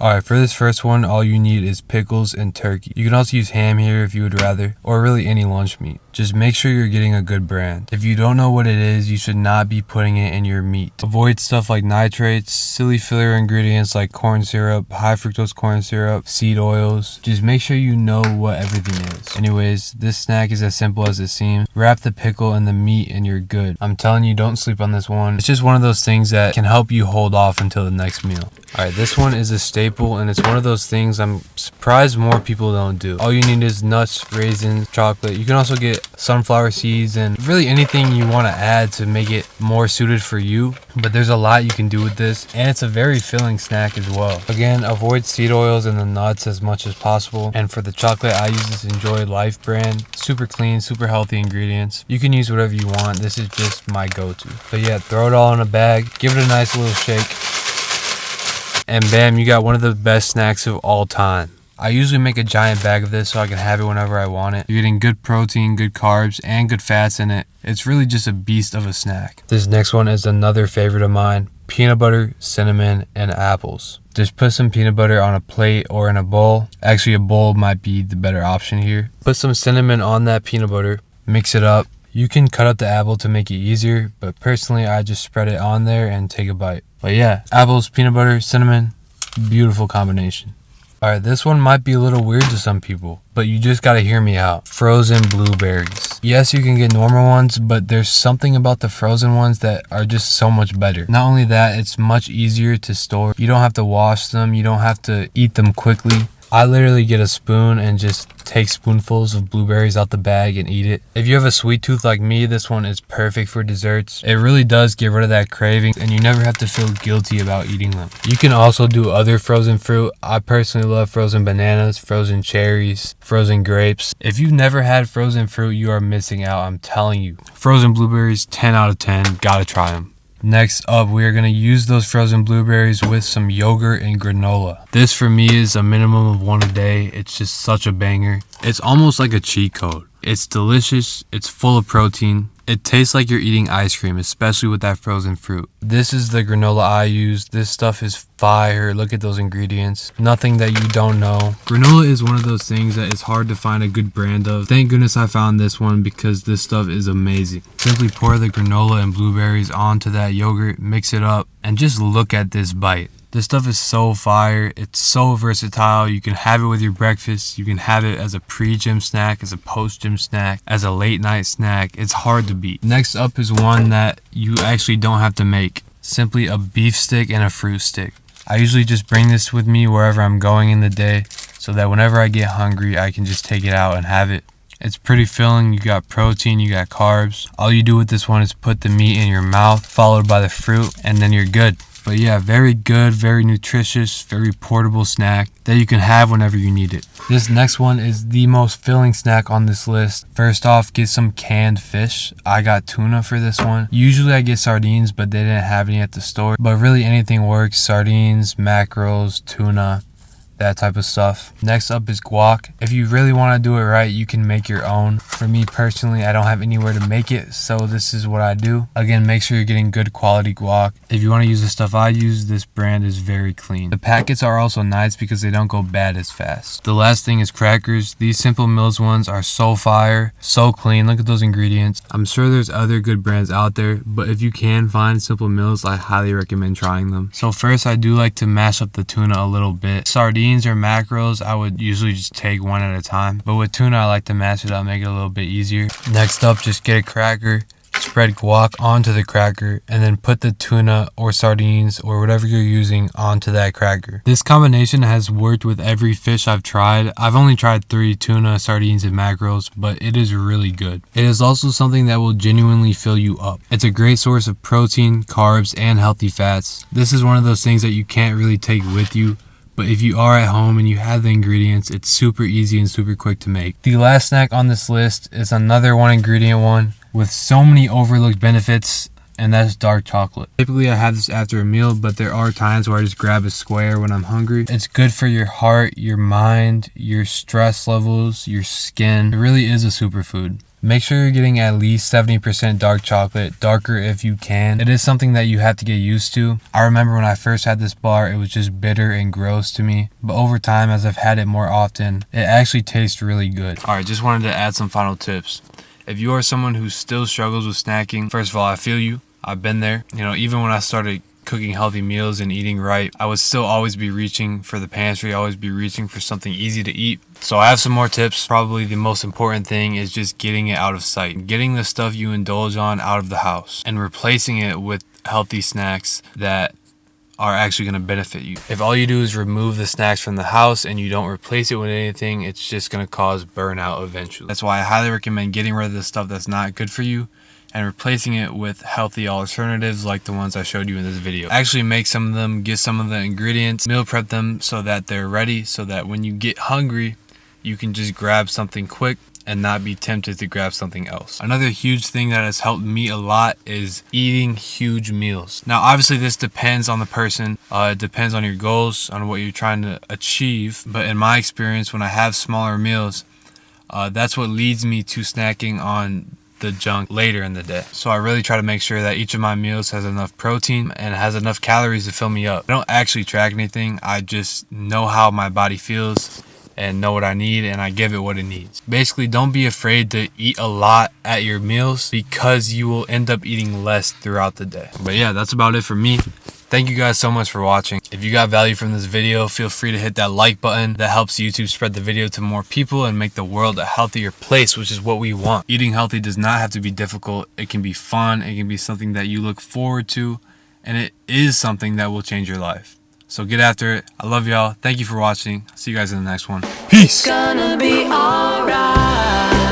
Alright, for this first one, all you need is pickles and turkey. You can also use ham here if you would rather, or really any lunch meat. Just make sure you're getting a good brand. If you don't know what it is, you should not be putting it in your meat. Avoid stuff like nitrates, silly filler ingredients like corn syrup, high fructose corn syrup, seed oils. Just make sure you know what everything is. Anyways, this snack is as simple as it seems. Wrap the pickle in the meat and you're good. I'm telling you, don't sleep on this one. It's just one of those things that can help you hold off until the next meal. Alright, this one is a staple and it's one of those things I'm surprised more people don't do. All you need is nuts, raisins, chocolate. You can also get sunflower seeds and really anything you want to add to make it more suited for you. But there's a lot you can do with this and it's a very filling snack as well. Again, avoid seed oils and the nuts as much as possible. And for the chocolate, I use this Enjoy Life brand. Super clean, super healthy ingredients. You can use whatever you want. This is just my go-to. But yeah, throw it all in a bag. Give it a nice little shake. And bam, you got one of the best snacks of all time. I usually make a giant bag of this so I can have it whenever I want it. You're getting good protein, good carbs, and good fats in it. It's really just a beast of a snack. This next one is another favorite of mine. Peanut butter, cinnamon, and apples. Just put some peanut butter on a plate or in a bowl. Actually, a bowl might be the better option here. Put some cinnamon on that peanut butter. Mix it up. You can cut up the apple to make it easier, but personally I just spread it on there and take a bite. But yeah, apples, peanut butter, cinnamon, beautiful combination. Alright, this one might be a little weird to some people, but you just gotta hear me out. Frozen blueberries. Yes, you can get normal ones, but there's something about the frozen ones that are just so much better. Not only that, it's much easier to store. You don't have to wash them, you don't have to eat them quickly. I literally get a spoon and just take spoonfuls of blueberries out the bag and eat it. If you have a sweet tooth like me, this one is perfect for desserts. It really does get rid of that craving and you never have to feel guilty about eating them. You can also do other frozen fruit. I personally love frozen bananas, frozen cherries, frozen grapes. If you've never had frozen fruit, you are missing out, I'm telling you. Frozen blueberries, 10 out of 10, gotta try them. Next up, we are going to use those frozen blueberries with some yogurt and granola. This for me is a minimum of one a day. It's just such a banger. It's almost like a cheat code. It's delicious. It's full of protein. It tastes like you're eating ice cream, especially with that frozen fruit. This is the granola I use. This stuff is fire. Look at those ingredients. Nothing that you don't know. Granola is one of those things that is hard to find a good brand of. Thank goodness I found this one because this stuff is amazing. Simply pour the granola and blueberries onto that yogurt, mix it up, and just look at this bite. This stuff is so fire. It's so versatile. You can have it with your breakfast. You can have it as a pre-gym snack, as a post-gym snack, as a late night snack. It's hard to beat. Next up is one that you actually don't have to make. Simply a beef stick and a fruit stick. I usually just bring this with me wherever I'm going in the day so that whenever I get hungry, I can just take it out and have it. It's pretty filling. You got protein, you got carbs. All you do with this one is put the meat in your mouth, followed by the fruit, and then you're good. But yeah, very good, very nutritious, very portable snack that you can have whenever you need it. This next one is the most filling snack on this list. First off, get some canned fish. I got tuna for this one. Usually I get sardines, but they didn't have any at the store. But really anything works. Sardines, mackerels, tuna, that type of stuff. Next up is guac. If you really want to do it right, you can make your own. For me personally, I don't have anywhere to make it, so this is what I do. Again, make sure you're getting good quality guac. If you want to use the stuff I use, this brand is very clean. The packets are also nice because they don't go bad as fast. The last thing is crackers. These Simple Mills ones are so fire, so clean. Look at those ingredients. I'm sure there's other good brands out there, but if you can find Simple Mills, I highly recommend trying them. So first, I do like to mash up the tuna a little bit. Sardines or mackerels, I would usually just take one at a time, but with tuna I like to mash it up, make it a little bit easier. Next up, just get a cracker, spread guac onto the cracker, and then put the tuna or sardines or whatever you're using onto that cracker. This combination has worked with every fish I've tried. I've only tried 3: tuna, sardines, and mackerels, but it is really good. It is also something that will genuinely fill you up. It's a great source of protein, carbs, and healthy fats. This is one of those things that you can't really take with you, but if you are at home and you have the ingredients, it's super easy and super quick to make. The last snack on this list is another one ingredient one with so many overlooked benefits, and that's dark chocolate. Typically I have this after a meal, but there are times where I just grab a square when I'm hungry. It's good for your heart, your mind, your stress levels, your skin. It really is a superfood. Make sure you're getting at least 70% dark chocolate, darker if you can. It is something that you have to get used to. I remember when I first had this bar, it was just bitter and gross to me. But over time, as I've had it more often, it actually tastes really good. Alright, just wanted to add some final tips. If you are someone who still struggles with snacking, first of all, I feel you. I've been there. You know, even when I started cooking healthy meals and eating right, I would still always be reaching for the pantry, always be reaching for something easy to eat. So I have some more tips. Probably the most important thing is just getting it out of sight, getting the stuff you indulge on out of the house and replacing it with healthy snacks that are actually going to benefit you. If all you do is remove the snacks from the house and you don't replace it with anything, it's just going to cause burnout eventually. That's why I highly recommend getting rid of the stuff that's not good for you and replacing it with healthy alternatives like the ones I showed you in this video. Actually make some of them, get some of the ingredients, meal prep them so that they're ready, so that when you get hungry, you can just grab something quick and not be tempted to grab something else. Another huge thing that has helped me a lot is eating huge meals. Now, obviously this depends on the person. It depends on your goals, on what you're trying to achieve. But in my experience, when I have smaller meals, that's what leads me to snacking on the junk later in the day. So I really try to make sure that each of my meals has enough protein and has enough calories to fill me up. I don't actually track anything. I just know how my body feels and know what I need, and I give it what it needs. Basically, don't be afraid to eat a lot at your meals because you will end up eating less throughout the day. But yeah, that's about it for me. Thank you guys so much for watching. If you got value from this video, feel free to hit that like button. That helps YouTube spread the video to more people and make the world a healthier place, which is what we want. Eating healthy does not have to be difficult. It can be fun. It can be something that you look forward to, and it is something that will change your life. So get after it. I love y'all. Thank you for watching. See you guys in the next one. Peace. It's gonna be alright.